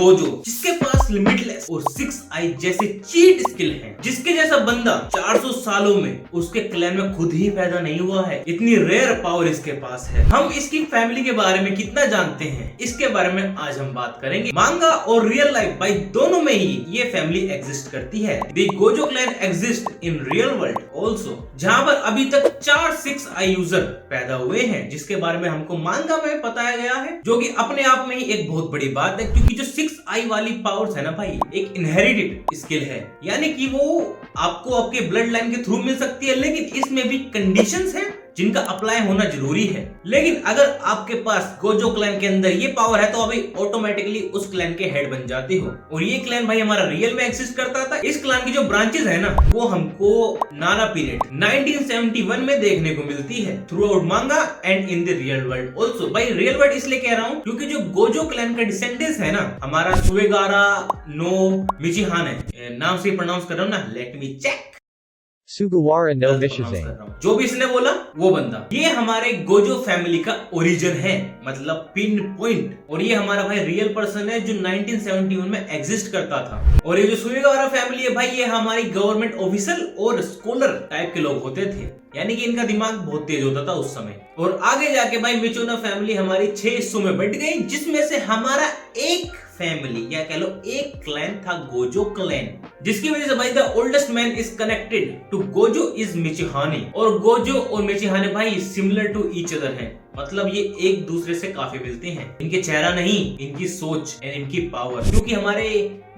Gojo, जिसके पास limitless और 6 आई जैसे चीट स्किल है, जिसके जैसा बंदा 400 सालों में उसके क्लैन में खुद ही पैदा नहीं हुआ है। इतनी रेयर पावर इसके पास है। हम इसकी फैमिली के बारे में कितना जानते हैं, इसके बारे में आज हम बात करेंगे। मांगा और रियल लाइफ भाई दोनों में ही ये फैमिली एग्जिस्ट करती है। The Gojo clan exist in real world also, जहाँ पर अभी तक 4 6 आई यूजर पैदा हुए हैं, जिसके बारे में हमको मांगा में बताया गया है, जो कि अपने आप में ही एक बहुत बड़ी बात है, क्योंकि जो 6 आई वाली पावर्स है ना भाई, एक इनहेरिटेड स्किल है, यानी कि वो आपको आपके ब्लड लाइन के थ्रू मिल सकती है, लेकिन इसमें भी कंडीशंस हैं जिनका अप्लाई होना जरूरी है। लेकिन अगर आपके पास गोजो क्लैन के अंदर ये पावर है तो अभी ऑटोमेटिकली उस क्लैन के हेड बन जाते हो। और ये क्लैन भाई हमारा रियल में एग्जिस्ट करता था। इस क्लैन की जो ब्रांचेस है ना, वो हमको नारा पीरियड 1971 में देखने को मिलती है थ्रू आउट मांगा and in the real world also. भाई रियल वर्ल्ड इसलिए कह रहा हूँ क्योंकि जो गोजो क्लैन का डिसेंडेंट्स है ना, हमारा सुएगारा नो मिचिहाने, नाम से प्रोनाउंस कर रहा हूँ ना, लेट मी चेक, सुगवारा नो मिशिज़े, जो भी इसने बोला वो बंदा, ये हमारे गोजो फैमिली का ओरिजिन है, मतलब पिन पॉइंट। और ये हमारा भाई रियल पर्सन है जो 1971 में एग्जिस्ट करता था। और ये जो सुएगारा फैमिली है भाई, ये हमारी गवर्नमेंट ऑफिसर और स्कॉलर टाइप के लोग होते थे, यानी कि इनका दिमाग बहुत तेज होता था उस समय। और आगे जाके भाई मिचोना फैमिली हमारी 6 हिस्सों में बट गई, जिसमें से हमारा एक फैमिली या कह लो एक क्लैन था गोजो क्लैन, जिसकी वजह से भाई the oldest man is connected to Gojo is Michihane. और गोजो और मिचिहाने भाई सिमिलर टू ईच अदर हैं, मतलब ये एक दूसरे से काफी मिलते हैं। इनके चेहरा नहीं, इनकी सोच एंड इनकी पावर, क्योंकि हमारे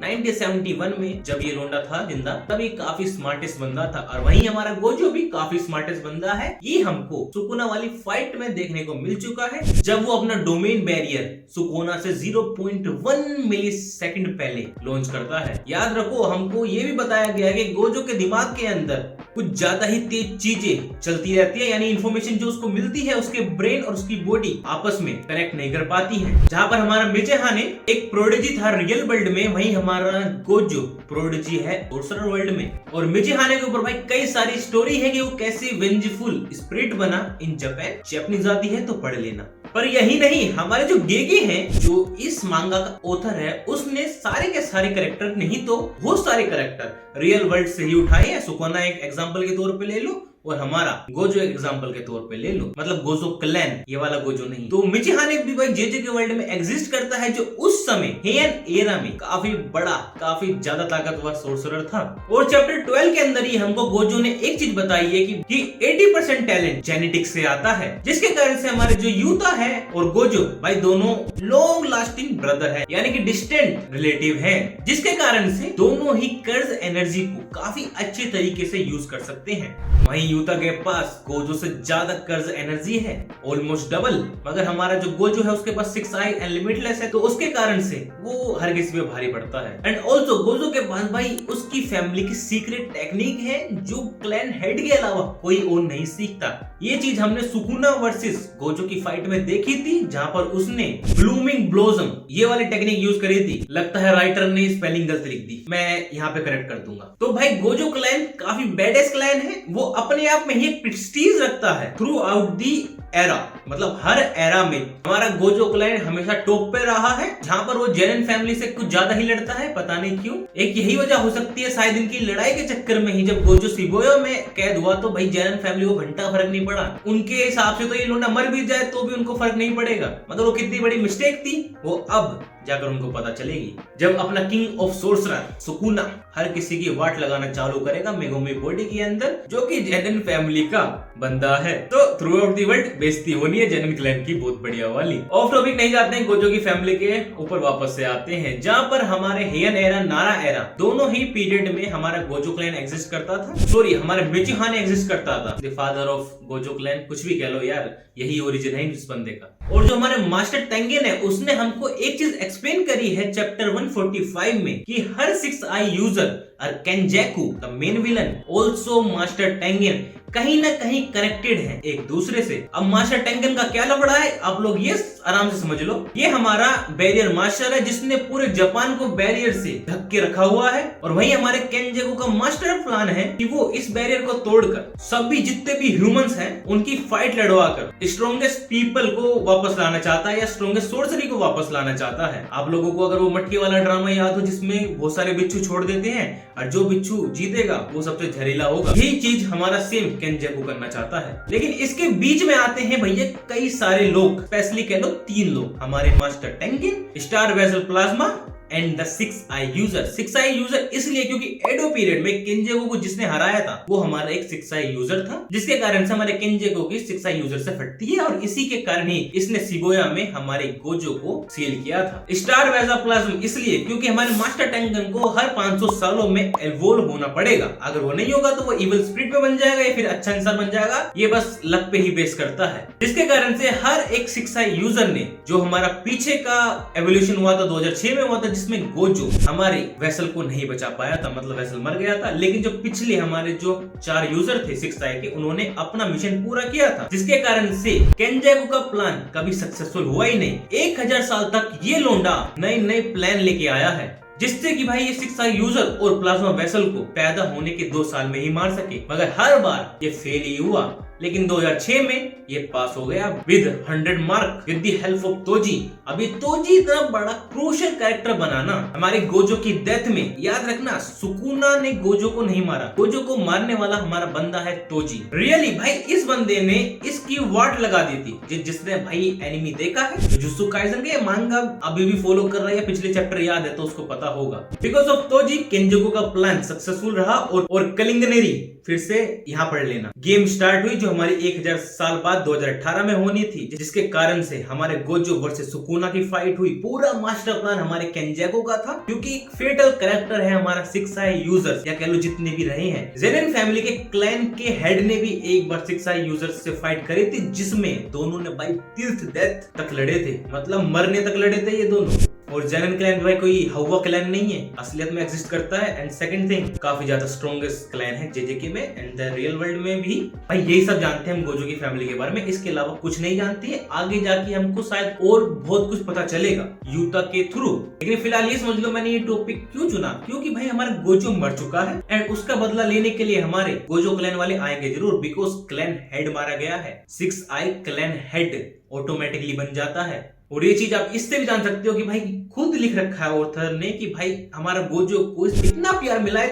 1971 में जब ये लोंडा था जिंदा, तब ये काफी स्मार्टेस्ट बंदा था, और वहीं हमारा गोजो भी काफी स्मार्टेस्ट बंदा है। ये हमको सुकुना वाली फाइट में देखने को मिल चुका है, जब वो अपना डोमेन बैरियर सुकुना से 0.1 मिली सेकंड पहले लॉन्च करता है। याद रखो, हमको ये भी बताया गया है कि गोजो के दिमाग के अंदर कुछ ज्यादा ही तेज चीजें चलती रहती है, यानी इन्फॉर्मेशन जो उसको मिलती है उसके ब्रेन और उसकी बॉडी आपस में कनेक्ट नहीं कर पाती है। जहाँ पर हमारा मिचिहाने एक प्रोडिजी था रियल वर्ल्ड में, वहीं हमारा गोजो प्रोडिजी है सोर्सरर वर्ल्ड में। और मिचिहाने के ऊपर भाई कई सारी स्टोरी है कि वो कैसे वेंजफुल स्पिरिट बना इन जापान। जापानीज आती है तो पढ़ लेना। पर यही नहीं, हमारे जो गेगे हैं, जो इस मांगा का ऑथर है, उसने सारे के सारे कैरेक्टर नहीं तो बहुत सारे कैरेक्टर रियल वर्ल्ड से ही उठाए हैं। सुकुना एक एग्जांपल के तौर पे ले लो, और हमारा गोजो एग्जांपल के तौर पे ले लो, मतलब गोजो क्लैन, ये वाला गोजो नहीं। तो मिचिहाने भी भाई जेजे के वर्ल्ड में एग्जिस्ट करता है, जो उस समय हेयन एरा में काफी बड़ा, काफी ज्यादा ताकतवर सोर्सरर था। और चैप्टर 12 के अंदर ही हमको गोजो ने एक चीज बताई है कि 80% टैलेंट जेनेटिक्स से आता है, जिसके कारण से हमारे जो यूता है और गोजो भाई दोनों लॉन्ग लास्टिंग ब्रदर है, यानी कि डिस्टेंट रिलेटिव है, जिसके कारण से दोनों ही कर्ज एनर्जी को काफी अच्छे तरीके से यूज कर सकते हैं। वहीं यूता के पास गोजो से ज्यादा कर्ज एनर्जी है, ऑलमोस्ट डबल, मगर हमारा जो गोजो है उसके पास 6 आई एंड लिमिटलेस है, तो उसके कारण से वो हर किसी पे भारी पड़ता है। एंड ऑल्सो गोजो के पास भाई उसकी फैमिली की सीक्रेट टेक्निक है, जो क्लैन हेड के अलावा कोई और नहीं सीखता। ये चीज हमने सुकुना वर्सेस गोजो की फाइट में देखी थी, जहां पर उसने ब्लूमिंग ब्लॉसम ये वाली टेक्निक यूज करी थी। लगता है राइटर ने स्पेलिंग गलत लिख दी, मैं यहाँ पे करेक्ट कर दूंगा। तो भाई गोजो क्लैन काफी बैडेस्ट क्लैन है, वो अपने आप में ही एक प्रेस्टीज रखता है थ्रू आउट दी एरा, मतलब हर एरा में हमारा गोजो क्लैन हमेशा टॉप पे रहा है, जहाँ पर वो जेनन फैमिली से कुछ ज्यादा ही लड़ता है, पता नहीं क्यों। एक यही वजह हो सकती है, शायद इनकी लड़ाई के चक्कर में ही जब गोजो शिबुया में कैद हुआ तो भाई जेनन फैमिली को घंटा फर्क नहीं पड़ा। उनके हिसाब से तो ये लोंडा मर भी जाए तो भी उनको फर्क नहीं पड़ेगा, मतलब वो कितनी बड़ी मिस्टेक थी वो अब जाकर उनको पता चलेगी, जब अपना किंग ऑफ सोर्सरर सुकुना हर किसी की वाट लगाना चालू करेगा मेगोमी बॉडी के अंदर, जो कि जेनन फैमिली का बंदा है। तो थ्रू आउट दी वर्ल्ड बेइज्जती होनी है जेनन क्लैन की, बहुत बढ़िया वाली। ऑफ टॉपिक नहीं जाते हैं, गोजो की फैमिली के ऊपर वापस से आते हैं, जहाँ पर हमारे हेयन एरा नारा एरा दोनों ही पीरियड में हमारा गोजो क्लैन एग्जिस्ट करता था। सॉरी, हमारे मिचिहाने एग्जिस्ट करता था, the father of Gojo clan, कुछ भी कह लो यार, यही ओरिजिन है इस बंदे का। और जो हमारे मास्टर टेंगेन है, उसने हमको एक चीज एक्सप्लेन करी है चैप्टर 145 में, कि हर 6 आई यूजर और Kenjaku the main villain, also master Tengen कहीं ना कहीं कनेक्टेड हैं एक दूसरे से। अब मास्टर टेंगन का क्या लफड़ा है आप लोग ये आराम से समझ लो। ये हमारा बैरियर मास्टर है जिसने पूरे जापान को बैरियर से ढक के रखा हुआ है, और वहीं हमारे केंजेगो का मास्टर प्लान है कि वो इस बैरियर को तोड़कर सभी जितने भी ह्यूमंस हैं उनकी फाइट लड़वाकर स्ट्रॉन्गेस्ट पीपल को वापस लाना चाहता है या स्ट्रॉन्गेस्ट सोर्सरी को वापस लाना चाहता है। आप लोगों को अगर वो मटके वाला ड्रामा याद हो जिसमें बहुत सारे बिच्छू छोड़ देते हैं और जो बिच्छू जीतेगा वो सबसे जहरीला होगा, यही चीज हमारा सेम केंजेगो करना चाहता है। लेकिन इसके बीच में आते हैं भैया कई सारे लोग, स्पेशली कह लो 3 लोग, हमारे master Tengen, star vessel plasma and the 6i user. 6i user इसलिए क्योंकि एडो पीरियड में केंजेगो को जिसने हराया था वो हमारा एक 6i यूजर था, जिसके कारण से हमारे केंजेगो की 6i यूजर से फटती है, और इसी के कारण ही इसने शिबुया में हमारे गोजो को सील किया था। स्टार वेजा प्लाज्म इसलिए क्योंकि हमारे मास्टर टेंगन को हर 500 सालों में एवोल्व होना पड़ेगा, अगर वो नहीं होगा तो वो इविल स्पिरिट में बन जाएगा या फिर अच्छा इंसान बन जाएगा, ये बस लक पे ही बेस करता है। जिसके कारण से हर एक 6i यूजर ने, जो हमारा पीछे का एवोल्यूशन हुआ था 2006 में हुआ था जिसमें गोजो हमारे वेसल को नहीं बचा पाया था, मतलब वेसल मर गया था, लेकिन जो पिछले हमारे जो 4 यूजर थे 6i के उन्होंने अपना मिशन पूरा किया था, जिसके कारण से केंजेगो का प्लान कभी सक्सेसफुल हुआ ही नहीं। 1000 साल तक ये लोंडा नए नए प्लान लेके आया है जिससे कि भाई ये 6i यूजर और प्लाज्मा वेसल को पैदा होने के 2 साल में ही मार सके, मगर हर बार ये फेल ही हुआ। लेकिन 2006 में ये पास हो गया with 100 mark with the help of Toji. अभी तोजी इतना बड़ा क्रूशियल कैरेक्टर बनाना हमारे गोजो की डेथ में, याद रखना सुकुना ने गोजो को नहीं मारा, गोजो को मारने वाला हमारा बंदा है तोजी। रियली भाई इस बंदे ने इसकी वाट लगा दी थी। जिसने भाई एनिमी देखा है जुजुत्सु काइसेन के मांगा अभी भी फॉलो कर रहा है या पिछले चैप्टर याद है तो उसको पता होगा। बिकॉज ऑफ तोजी केंजेगो का प्लान सक्सेसफुल रहा और कलिंगनेरी फिर से यहाँ पढ़ लेना गेम स्टार्ट हुई जो हमारी 1000 साल बाद 2018 में होनी थी, जिसके कारण से हमारे गोजो वर्सेस सुकुना की फाइट हुई। पूरा मास्टर प्लान हमारे केंजेगो का था क्योंकि एक फेटल कैरेक्टर है हमारा 6i यूजर्स, या कह लो जितने भी रहे हैं। जेनेन फैमिली के क्लैन के हेड ने भी एक बार 6i यूजर्स से फाइट करी थी जिसमें दोनों ने भाई तीर्थ डेथ तक लड़े थे, मतलब मरने तक लड़े थे ये दोनों। और जेनन क्लैन भाई कोई हवा क्लैन नहीं है, असलियत में एग्जिस्ट करता है। एंड सेकंड थिंग काफी ज्यादा स्ट्रॉन्गेस्ट क्लैन है जेजेके में एंड द रियल वर्ल्ड में भी। भाई यही सब जानते हैं हम गोजो की फैमिली के बारे में, इसके अलावा कुछ नहीं जानते हैं। आगे जाके हमको शायद और बहुत कुछ पता चलेगा यूता के थ्रू। लेकिन फिलहाल ये समझ लो मैंने ये टॉपिक क्यों चुना, क्योंकि भाई हमारा गोजो मर चुका है एंड उसका बदला लेने के लिए हमारे गोजो क्लैन वाले आएंगे जरूर, बिकॉज क्लैन हेड मारा गया है। 6i क्लैन हेड ऑटोमेटिकली बन जाता है। और ये चीज आप इससे भी जान सकते हो कि भाई खुद लिख रखा है ऑथर ने कि भाई हमारा गोजो को इतना प्यार मिला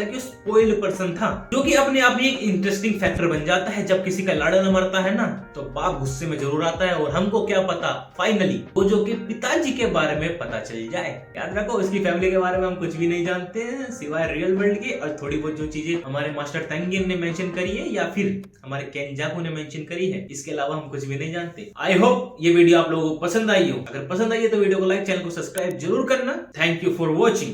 कि स्पॉइल्ड पर्सन था, जो कि अपने आप में एक इंटरेस्टिंग फैक्टर बन जाता है। जब किसी का लाड़ा न मरता है ना तो बाप गुस्से में जरूर आता है, और हमको क्या पता फाइनली गोजो के पिताजी के बारे में पता चल जाए। याद रखो इसकी फैमिली के बारे में हम कुछ भी नहीं जानते हैं सिवाय रियल वर्ल्ड के, और थोड़ी बहुत जो चीजें हमारे मास्टर टेंगिन ने मेंशन करी है या फिर हमारे केंजाकू ने मेंशन करी है, इसके अलावा हम कुछ भी नहीं जानते। आई होप ये वीडियो आप लोगों को पसंद आई हो। अगर पसंद आई है तो वीडियो को लाइक, चैनल को सब्सक्राइब जरूर करना। Thank you for watching.